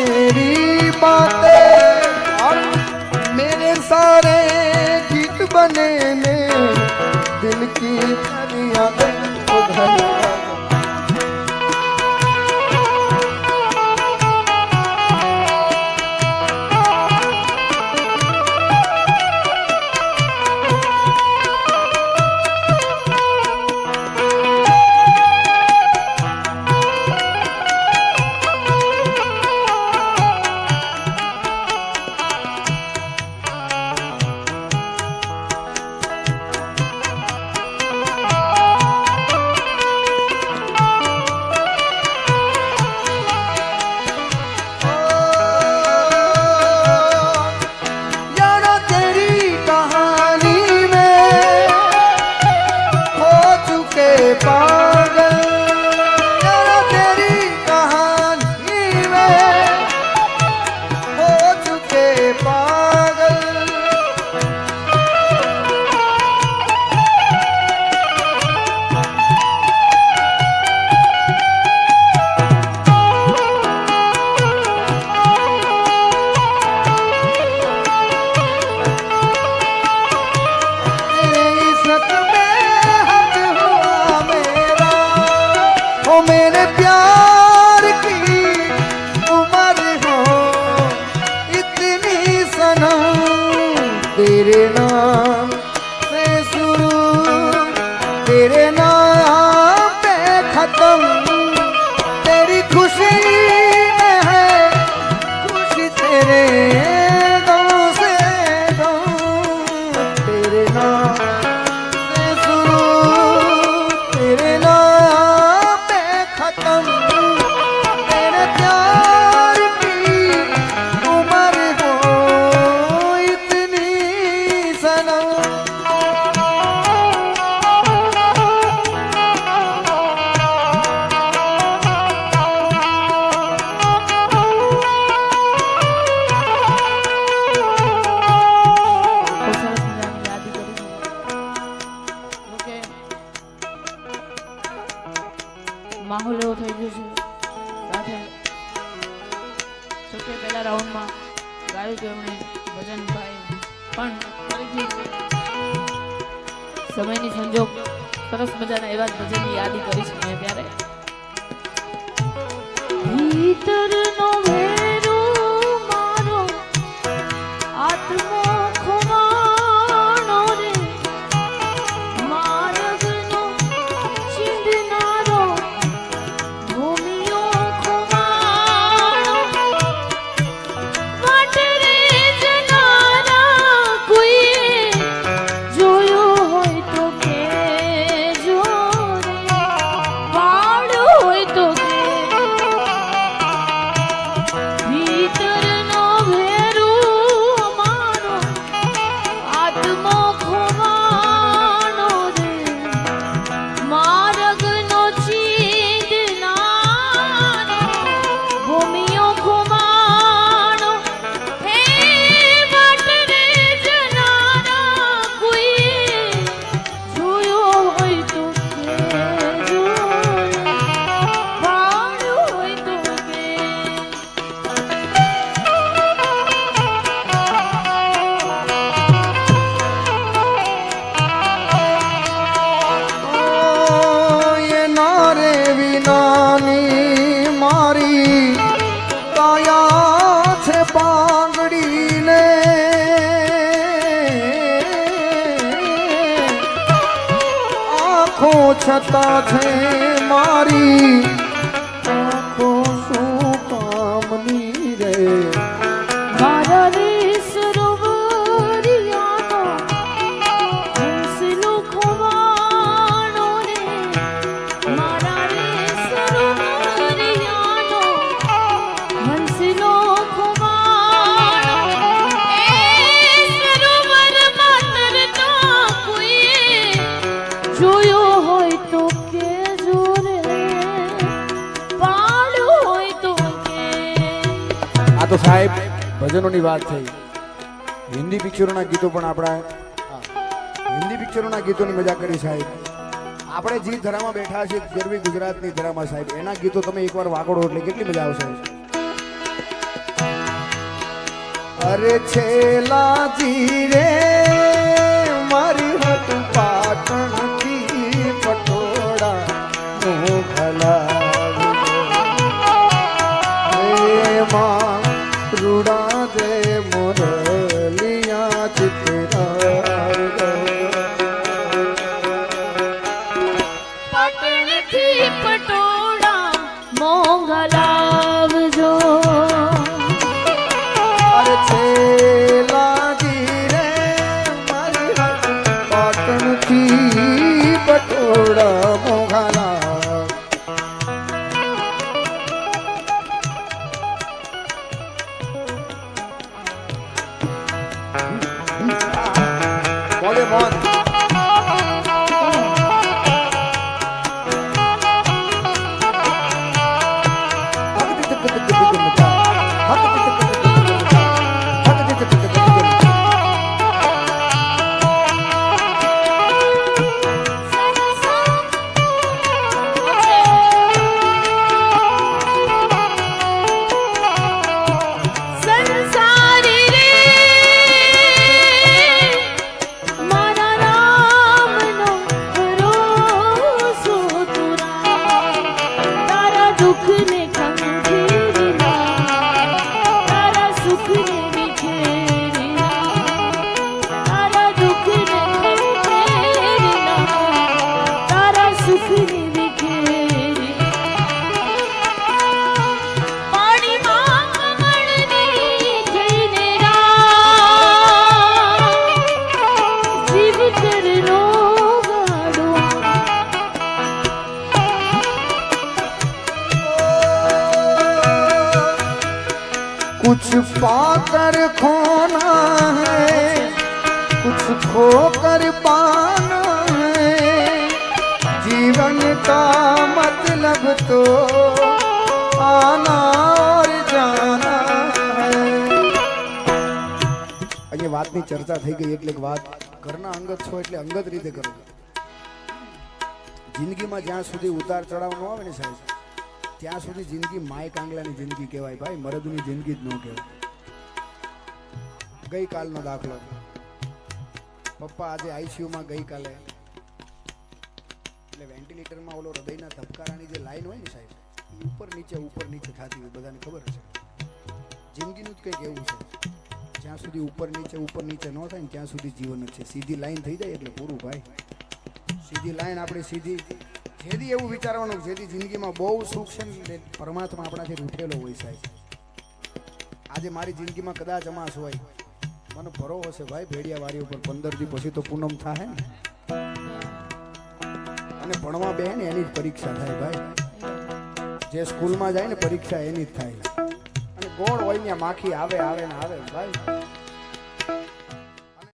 तेरी बातें और मेरे सारे गीत बने में दिल की फरियादें उधर तेरे नाम से शुरू तेरे नाम पे खत्म तेरी खुशी में है खुशी तेरे गम से गम तेरे नाम से शुरू तेरे नाम पे खत्म तेरे प्यार की उम्र हो इतनी सनम માહોલ એવો થઈ ગયો છે સાથે સૌથી પહેલા રાઉન્ડમાં ગાયું તો એમણે ભજનભાઈ પણ ફરીથી સમયની સંજોગ સરસ મજાના એવા જ ભજનની યાદી કરી છે મેં ત્યારે ભીતરનો વેરો મારો આત્મો ખોવાણો રે માર્ગનો ચીંધનારો ભૂમિયો ખોવાણો વાટ રે જનારા કોઈએ જોયો હોય તો કેજો રે વાડ હોય તો ભીતરનો ભેરો મારો આત્મો ખોવાણો રે માર્ગનો ચીંધનારો ભૂમિયો ખોવાણો હે વાટ રે જનારા કોઈએ જોયો હોય તો કેજો વાડ હોય તો ये नारे विनानी मारी काया छे बांगड़ी ने आँखों छता छे मारी आँखों શું કામની રે મારા રે સરોવરિયાનો હંસલો ખોવાણો રે મારા રે સરોવરિયાનો હંસલો ખોવાણો એ સરોવરમાં તરતા કોઈએ જોયો હોય તો કેજો રે પાડ હોય તો કે આ તો સાહેબ ભજનોની વાત થઈ હિન્દી પિક્ચરોના ગીતો પણ આપણા હિન્દી પિક્ચરોના ગીતોની મજા કરી સાહેબ આપણે જે ધરામાં બેઠા છે ગરવી ગુજરાતની ધરામાં સાહેબ એના ગીતો તમે એકવાર વાગડો એટલે કેટલી મજા આવશે અરે છેલાજી રે મારી હટ પાટણથી પટોળા મોઘલા માં રૂડા દે મોરલિયા ચિત્રા પાટણથી પટોળા મોંઘા લાવજો. અરે છેલાજી રે મારી હટ પાટણથી પટોળા મોઘલા બોલે બોલ સંસારી રે મારા રામનો ભરોસો તુરા. તારા દુઃખને ખંખેરીના, તારા સુખને વિખેરીના, તારા દુઃખને ખંખેરીના, તારા સુખને વિખેરીના. પાણીમાં કમળની થઈને રામ જીવ કરનો ગાડો. कुछ पाकर खोना है कुछ खोकर पाना है जीवन का मतलब तो आना और जाना है. અહીંયા વાતની ચર્ચા થઈ ગઈ એટલે એક વાત ઘરના અંગત છો એટલે અંગત રીતે કરો. જિંદગીમાં જ્યાં સુધી ઉતાર ચડાવ ન આવે ને સાહેબ ત્યાં સુધી જિંદગી માય કાંગલાની જિંદગી કહેવાય ભાઈ, મરદની જિંદગી જ ન કહેવાય. ગઈકાલનો દાખલો, પપ્પા આજે આઈસીયુમાં ગઈકાલે એટલે વેન્ટિલેટરમાં ઓલો હૃદયના ધબકારાની જે લાઈન હોય ને સાહેબ એ ઉપર નીચે થતી હોય, બધાને ખબર હશે. જિંદગીનું જ કંઈક એવું છે, જ્યાં સુધી ઉપર નીચે ન થાય ને ત્યાં સુધી જીવન જ છે. સીધી લાઈન થઈ જાય એટલે પૂરું ભાઈ. સીધી લાઈન આપણી સીધી જેથી એવું વિચારવાનું જેથી જિંદગીમાં બહુ સુખ છે ને પરમાત્મા આપણાથી રૂઠેલો હોય સાહેબ. આજે મારી જિંદગીમાં કદાચ અમાસ હોય, મને ભરોસો છે ભાઈ ભેડિયા વાડી ઉપર 15 દી પછી તો પૂનમ થાય ને અને ભણવા બે ને એની જ પરીક્ષા થાય ભાઈ. જે સ્કૂલમાં જાય ને પરીક્ષા એની જ થાય અને ગોળ હોય ને માખી આવે ને આવે ભાઈ.